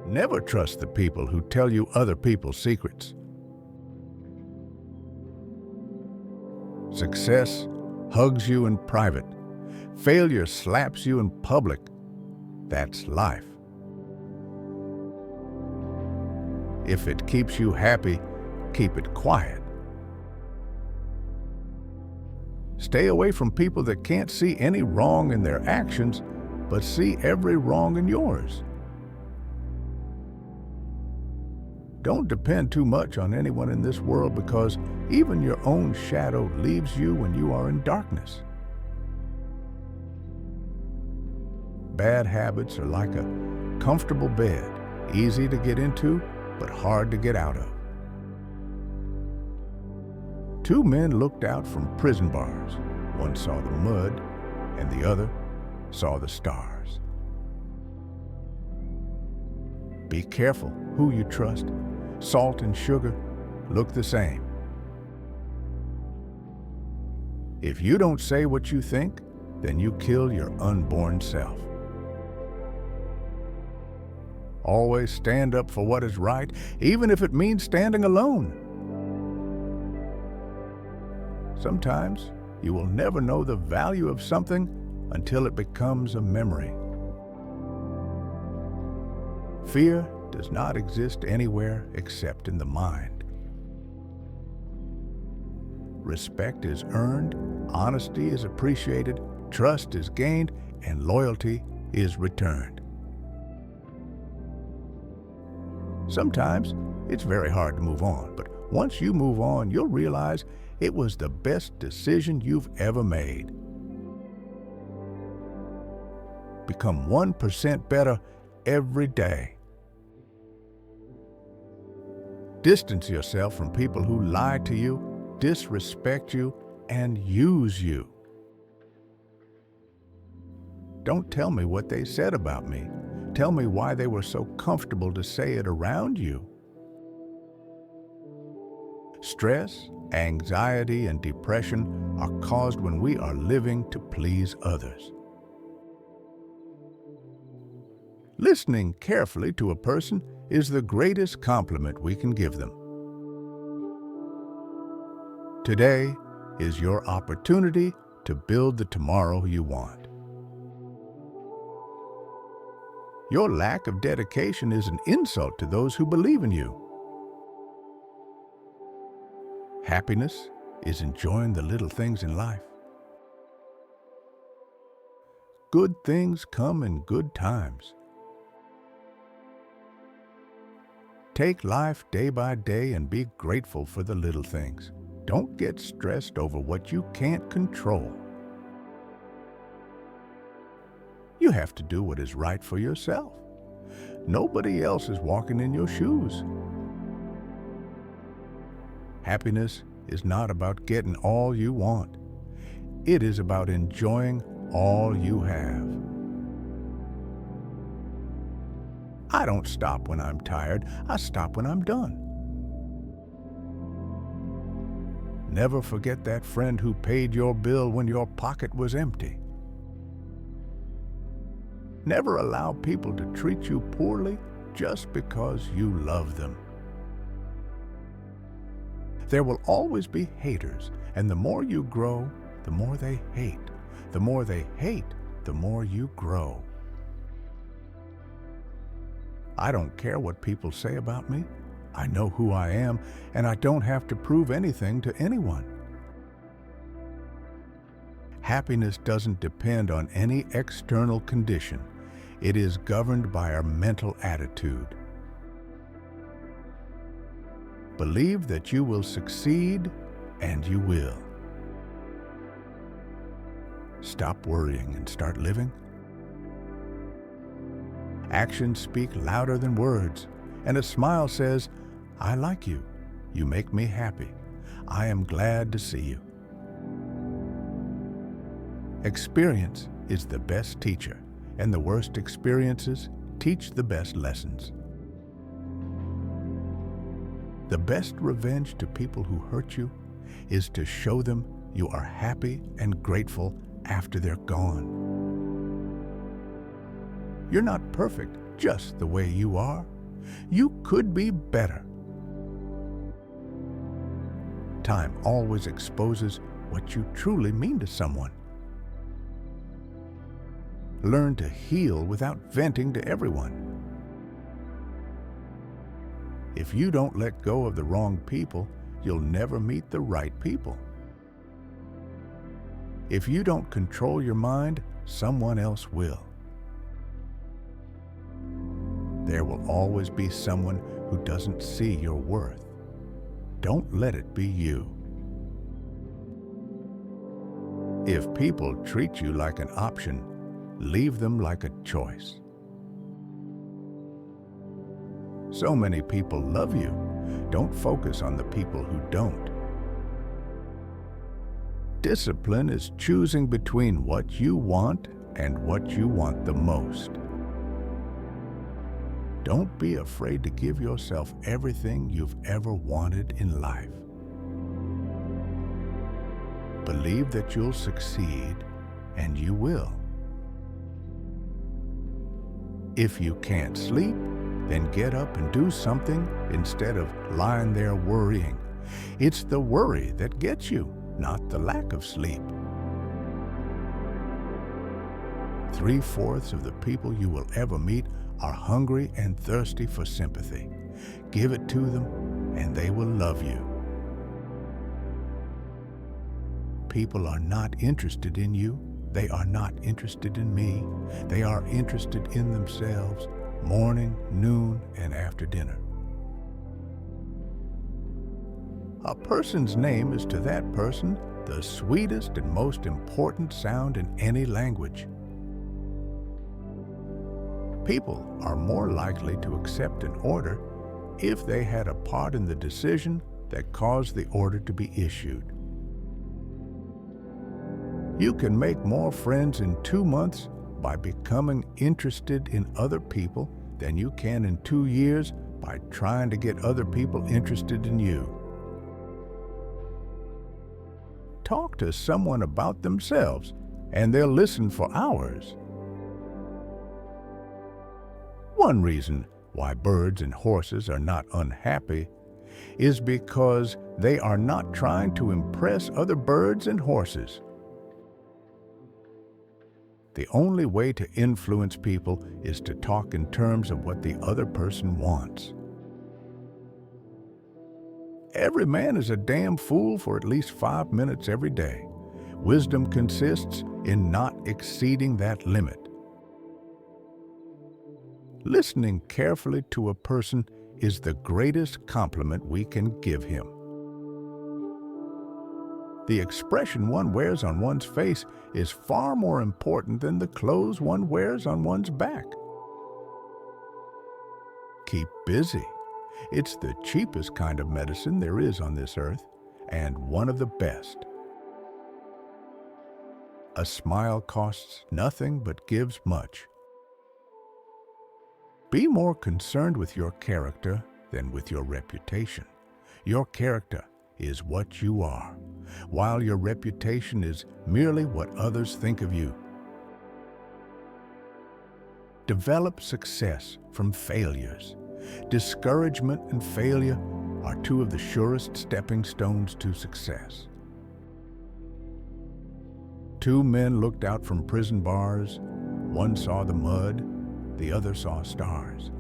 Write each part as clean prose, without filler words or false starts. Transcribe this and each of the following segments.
Never trust the people who tell you other people's secrets. Success hugs you in private. Failure slaps you in public. That's life. If it keeps you happy, keep it quiet. Stay away from people that can't see any wrong in their actions, but see every wrong in yours. Don't depend too much on anyone in this world, because even your own shadow leaves you when you are in darkness. Bad habits are like a comfortable bed, easy to get into, but hard to get out of. Two men looked out from prison bars. One saw the mud, and the other saw the stars. Be careful who you trust. Salt and sugar look the same. If you don't say what you think, then you kill your unborn self. Always stand up for what is right, even if it means standing alone. Sometimes you will never know the value of something until it becomes a memory. Fear does not exist anywhere except in the mind. Respect is earned, honesty is appreciated, trust is gained, and loyalty is returned. Sometimes it's very hard to move on, but once you move on, you'll realize it was the best decision you've ever made. Become 1% better every day. Distance yourself from people who lie to you, disrespect you, and use you. Don't tell me what they said about me. Tell me why they were so comfortable to say it around you. Stress, anxiety, and depression are caused when we are living to please others. Listening carefully to a person is the greatest compliment we can give them. Today is your opportunity to build the tomorrow you want. Your lack of dedication is an insult to those who believe in you. Happiness is enjoying the little things in life. Good things come in good times. Take life day by day and be grateful for the little things. Don't get stressed over what you can't control. You have to do what is right for yourself. Nobody else is walking in your shoes. Happiness is not about getting all you want. It is about enjoying all you have. I don't stop when I'm tired. I stop when I'm done. Never forget that friend who paid your bill when your pocket was empty. Never allow people to treat you poorly just because you love them. There will always be haters, and the more you grow, the more they hate. The more they hate, the more you grow. I don't care what people say about me. I know who I am, and I don't have to prove anything to anyone. Happiness doesn't depend on any external condition. It is governed by our mental attitude. Believe that you will succeed, and you will. Stop worrying and start living. Actions speak louder than words, and a smile says, "I like you. You make me happy. I am glad to see you." Experience is the best teacher, and the worst experiences teach the best lessons. The best revenge to people who hurt you is to show them you are happy and grateful after they're gone. You're not perfect just the way you are. You could be better. Time always exposes what you truly mean to someone. Learn to heal without venting to everyone. If you don't let go of the wrong people, you'll never meet the right people. If you don't control your mind, someone else will. There will always be someone who doesn't see your worth. Don't let it be you. If people treat you like an option, leave them like a choice. So many people love you. Don't focus on the people who don't. Discipline is choosing between what you want and what you want the most. Don't be afraid to give yourself everything you've ever wanted in life. Believe that you'll succeed, and you will. If you can't sleep, then get up and do something instead of lying there worrying. It's the worry that gets you, not the lack of sleep. 3/4 of the people you will ever meet are hungry and thirsty for sympathy. Give it to them, and they will love you. People are not interested in you. They are not interested in me. They are interested in themselves, morning, noon, and after dinner. A person's name is to that person the sweetest and most important sound in any language. People are more likely to accept an order if they had a part in the decision that caused the order to be issued. You can make more friends in 2 months by becoming interested in other people than you can in 2 years by trying to get other people interested in you. Talk to someone about themselves, and they'll listen for hours. One reason why birds and horses are not unhappy is because they are not trying to impress other birds and horses. The only way to influence people is to talk in terms of what the other person wants. Every man is a damn fool for at least 5 minutes every day. Wisdom consists in not exceeding that limit. Listening carefully to a person is the greatest compliment we can give him. The expression one wears on one's face is far more important than the clothes one wears on one's back. Keep busy. It's the cheapest kind of medicine there is on this earth, and one of the best. A smile costs nothing but gives much. Be more concerned with your character than with your reputation. Your character is what you are, while your reputation is merely what others think of you. Develop success from failures. Discouragement and failure are 2 of the surest stepping stones to success. 2 men looked out from prison bars. One saw the mud, the other saw stars.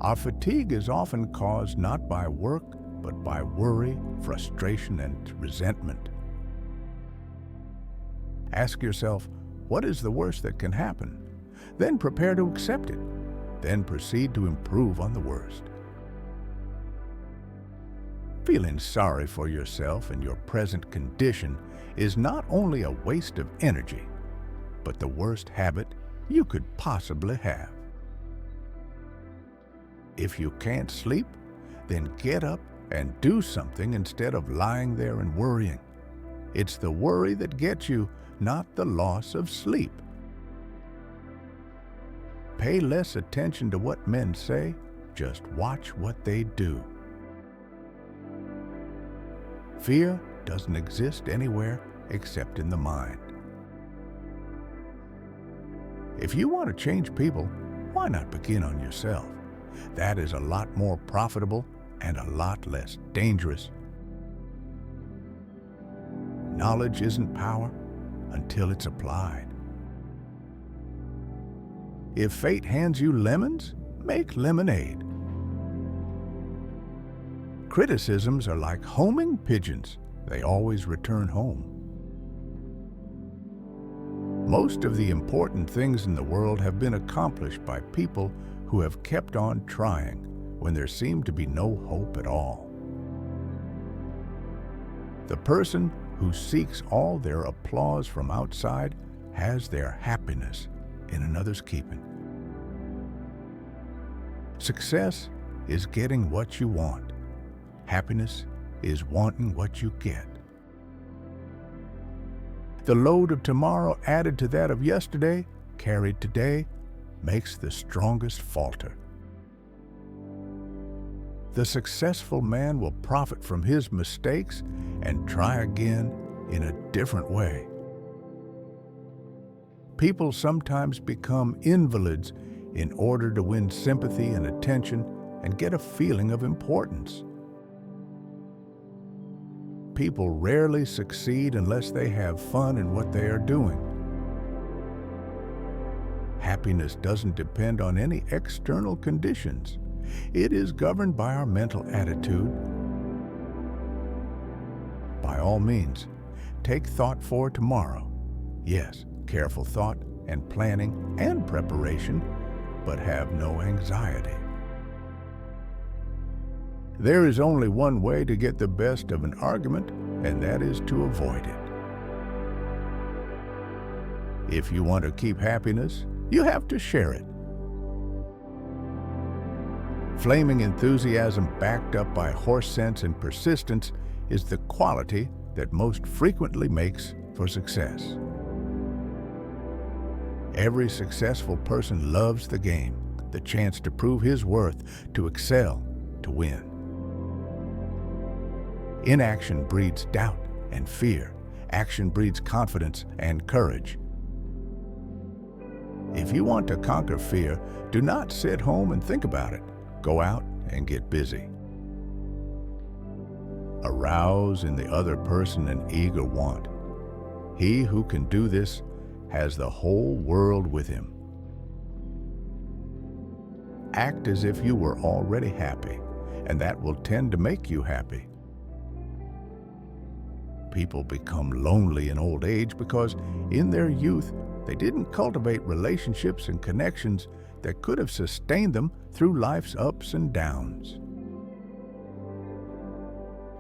Our fatigue is often caused not by work, but by worry, frustration, and resentment. Ask yourself, what is the worst that can happen? Then prepare to accept it. Then proceed to improve on the worst. Feeling sorry for yourself and your present condition is not only a waste of energy, but the worst habit you could possibly have. If you can't sleep, then get up and do something instead of lying there and worrying. It's the worry that gets you, not the loss of sleep. Pay less attention to what men say, just watch what they do. Fear doesn't exist anywhere except in the mind. If you want to change people, why not begin on yourself? That is a lot more profitable and a lot less dangerous. Knowledge isn't power until it's applied. If fate hands you lemons, make lemonade. Criticisms are like homing pigeons. They always return home. Most of the important things in the world have been accomplished by people who have kept on trying when there seemed to be no hope at all. The person who seeks all their applause from outside has their happiness in another's keeping. Success is getting what you want. Happiness is wanting what you get. The load of tomorrow added to that of yesterday, carried today, makes the strongest falter. The successful man will profit from his mistakes and try again in a different way. People sometimes become invalids in order to win sympathy and attention and get a feeling of importance. People rarely succeed unless they have fun in what they are doing. Happiness doesn't depend on any external conditions. It is governed by our mental attitude. By all means, take thought for tomorrow. Yes, careful thought and planning and preparation, but have no anxiety. There is only one way to get the best of an argument, and that is to avoid it. If you want to keep happiness, you have to share it. Flaming enthusiasm backed up by horse sense and persistence is the quality that most frequently makes for success. Every successful person loves the game, the chance to prove his worth, to excel, to win. Inaction breeds doubt and fear. Action breeds confidence and courage. If you want to conquer fear, do not sit home and think about it. Go out and get busy. Arouse in the other person an eager want. He who can do this has the whole world with him. Act as if you were already happy, and that will tend to make you happy. People become lonely in old age because in their youth they didn't cultivate relationships and connections that could have sustained them through life's ups and downs.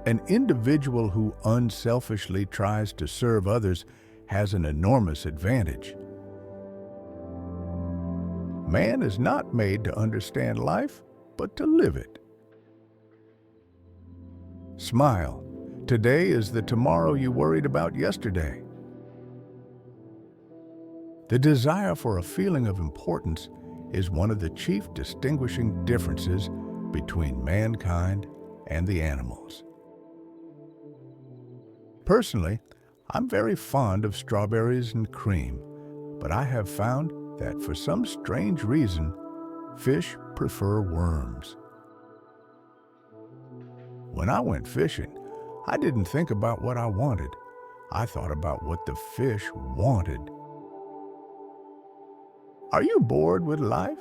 An individual who unselfishly tries to serve others has an enormous advantage. Man is not made to understand life, but to live it. Smile. Today is the tomorrow you worried about yesterday. The desire for a feeling of importance is one of the chief distinguishing differences between mankind and the animals. Personally, I'm very fond of strawberries and cream, but I have found that for some strange reason, fish prefer worms. When I went fishing, I didn't think about what I wanted. I thought about what the fish wanted. Are you bored with life?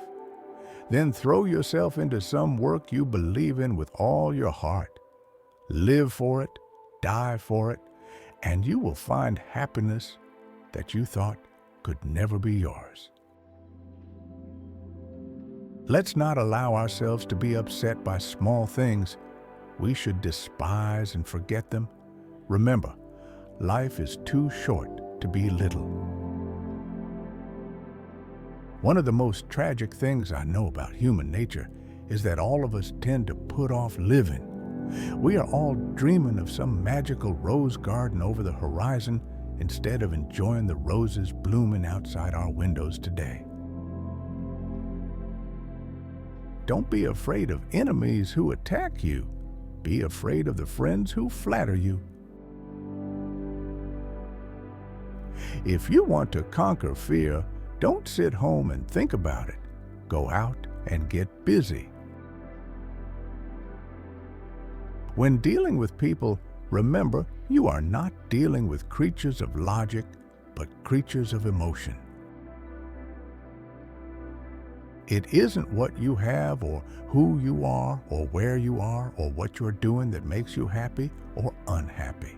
Then throw yourself into some work you believe in with all your heart. Live for it, die for it, and you will find happiness that you thought could never be yours. Let's not allow ourselves to be upset by small things. We should despise and forget them. Remember, life is too short to be little. One of the most tragic things I know about human nature is that all of us tend to put off living. We are all dreaming of some magical rose garden over the horizon instead of enjoying the roses blooming outside our windows today. Don't be afraid of enemies who attack you. Be afraid of the friends who flatter you. If you want to conquer fear, don't sit home and think about it. Go out and get busy. When dealing with people, remember you are not dealing with creatures of logic, but creatures of emotion. It isn't what you have or who you are or where you are or what you're doing that makes you happy or unhappy.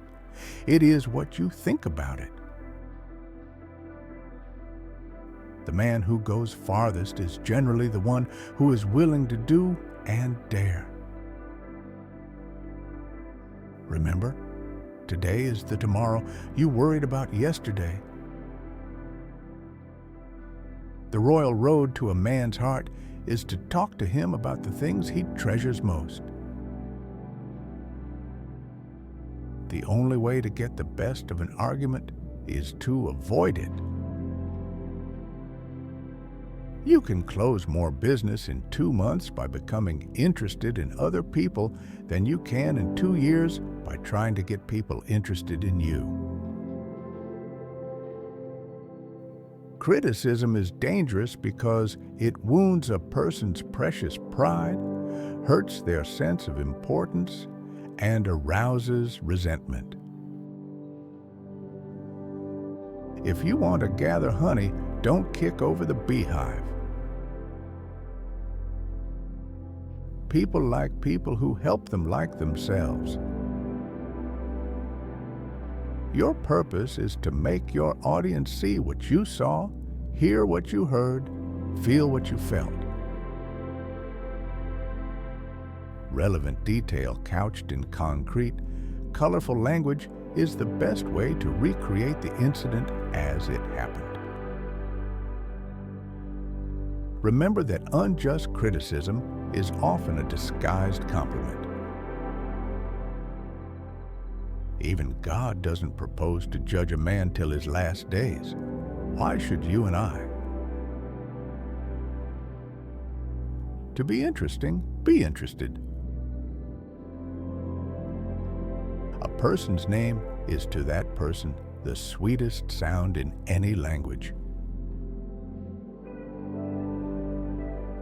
It is what you think about it. The man who goes farthest is generally the one who is willing to do and dare. Remember, today is the tomorrow you worried about yesterday. The royal road to a man's heart is to talk to him about the things he treasures most. The only way to get the best of an argument is to avoid it. You can close more business in 2 months by becoming interested in other people than you can in 2 years by trying to get people interested in you. Criticism is dangerous because it wounds a person's precious pride, hurts their sense of importance, and arouses resentment. If you want to gather honey, don't kick over the beehive. People like people who help them like themselves. Your purpose is to make your audience see what you saw, hear what you heard, feel what you felt. Relevant detail couched in concrete, colorful language is the best way to recreate the incident as it happened. Remember that unjust criticism is often a disguised compliment. Even God doesn't propose to judge a man till his last days. Why should you and I? To be interesting, be interested. A person's name is to that person the sweetest sound in any language.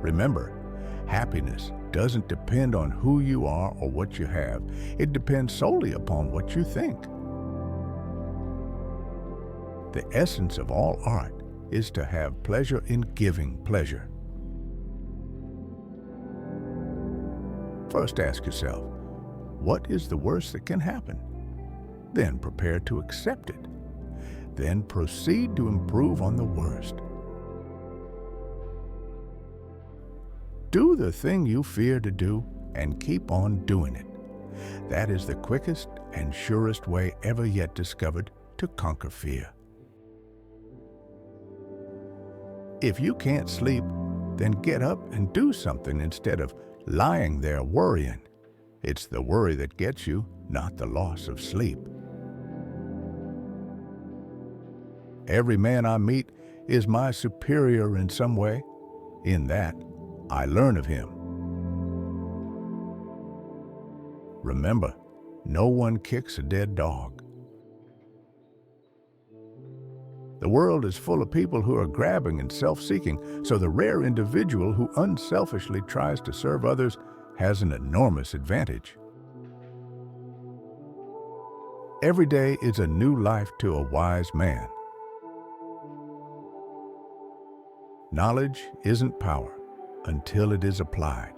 Remember, happiness doesn't depend on who you are or what you have. It depends solely upon what you think. The essence of all art is to have pleasure in giving pleasure. First ask yourself, what is the worst that can happen? Then prepare to accept it. Then proceed to improve on the worst. Do the thing you fear to do and keep on doing it. That is the quickest and surest way ever yet discovered to conquer fear. If you can't sleep, then get up and do something instead of lying there worrying. It's the worry that gets you, not the loss of sleep. Every man I meet is my superior in some way. In that, I learn of him. Remember, no one kicks a dead dog. The world is full of people who are grabbing and self-seeking, so the rare individual who unselfishly tries to serve others has an enormous advantage. Every day is a new life to a wise man. Knowledge isn't power until it is applied.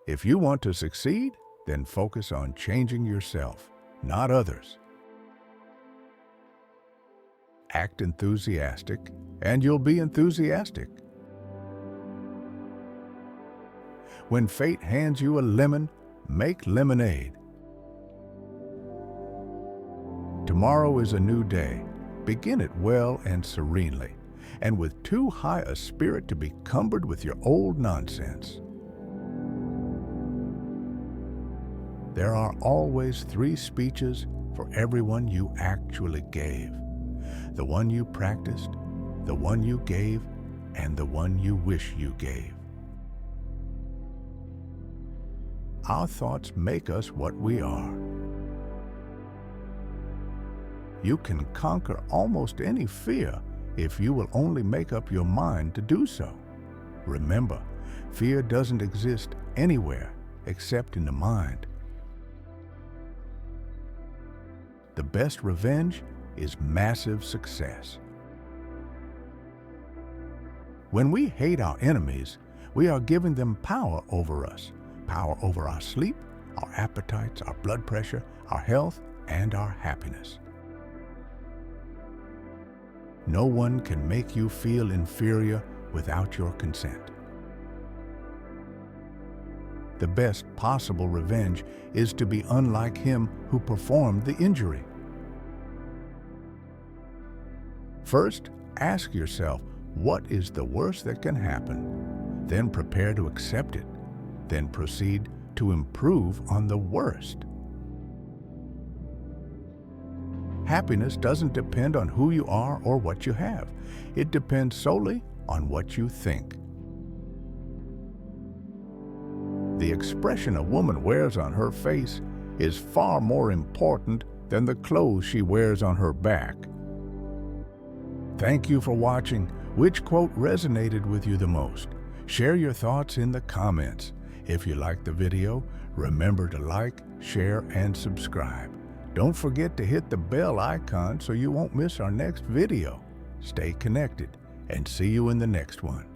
If you want to succeed, then focus on changing yourself, not others. Act enthusiastic, and you'll be enthusiastic. When fate hands you a lemon, make lemonade. Tomorrow is a new day. Begin it well and serenely, and with too high a spirit to be cumbered with your old nonsense. There are always 3 speeches for everyone you actually gave. The one you practiced, the one you gave, and the one you wish you gave. Our thoughts make us what we are. You can conquer almost any fear if you will only make up your mind to do so. Remember, fear doesn't exist anywhere except in the mind. The best revenge is massive success. When we hate our enemies, we are giving them power over us, power over our sleep, our appetites, our blood pressure, our health, and our happiness. No one can make you feel inferior without your consent. The best possible revenge is to be unlike him who performed the injury. First, ask yourself, what is the worst that can happen? Then prepare to accept it. Then proceed to improve on the worst. Happiness doesn't depend on who you are or what you have. It depends solely on what you think. The expression a woman wears on her face is far more important than the clothes she wears on her back. Thank you for watching. Which quote resonated with you the most? Share your thoughts in the comments. If you liked the video, remember to like, share, and subscribe. Don't forget to hit the bell icon so you won't miss our next video. Stay connected and see you in the next one.